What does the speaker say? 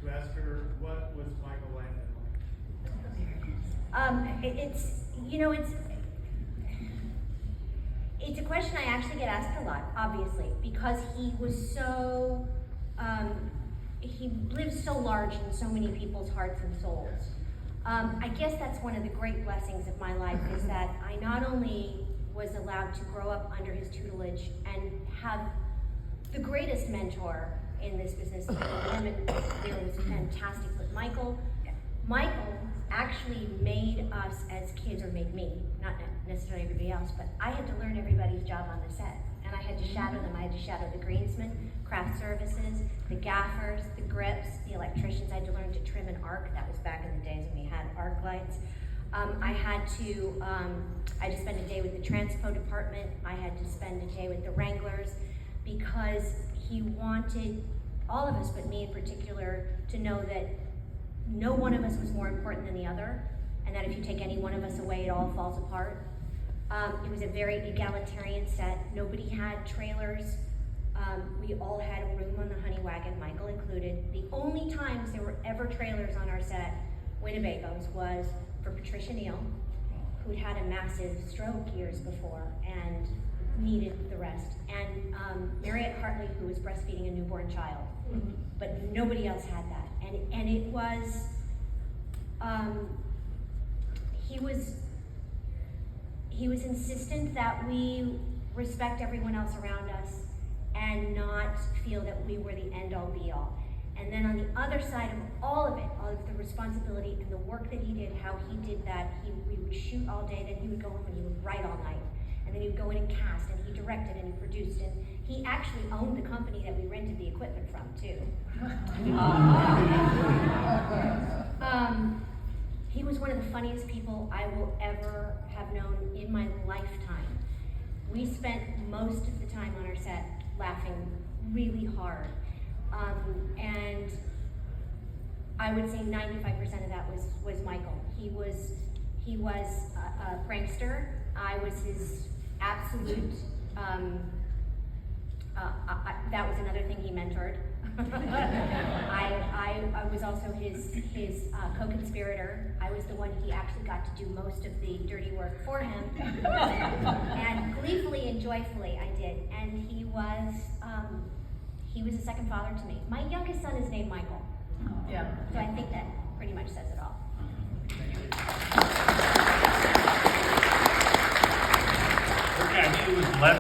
to ask her what was Michael Landon like. It's a question I actually get asked a lot, obviously, because he was so, he lives so large in so many people's hearts and souls. I guess that's one of the great blessings of my life, is that I not only was allowed to grow up under his tutelage and have the greatest mentor in this business, there was fantastic, but Michael actually made us as kids, or made me, not necessarily everybody else, but I had to learn everybody's job on the set. And I had to shadow them. I had to shadow the greensmen, craft services, the gaffers, the grips, the electricians. I had to learn to trim an arc. That was back in the days when we had arc lights. I had to spend a day with the transpo department. I had to spend a day with the wranglers, because he wanted all of us, but me in particular, to know that no one of us was more important than the other, and that if you take any one of us away, it all falls apart. It was a very egalitarian set. Nobody had trailers. We all had a room on the honey wagon, Michael included. The only times there were ever trailers on our set, Winnebagos, was for Patricia Neal, who'd had a massive stroke years before and needed the rest, and Mariette Hartley, who was breastfeeding a newborn child. But nobody else had that. And it was, he was insistent that we respect everyone else around us and not feel that we were the end all be all. And then on the other side of all of it, all of the responsibility and the work that he did, how he did that, we would shoot all day, then he would go home and he would write all night. And then he would go in and cast, and he directed, and he produced, and he actually owned the company that we rented the equipment from, too. He was one of the funniest people I will ever have known in my lifetime. We spent most of the time on our set laughing really hard. And I would say 95% of that was Michael. He was a prankster. I was his absolute, that was another thing he mentored. I was also his co-conspirator. I was the one he actually got to do most of the dirty work for him. And gleefully and joyfully I did. And he was a second father to me. My youngest son is named Michael. Yeah. So I think that pretty much says it all. Okay, I knew it was less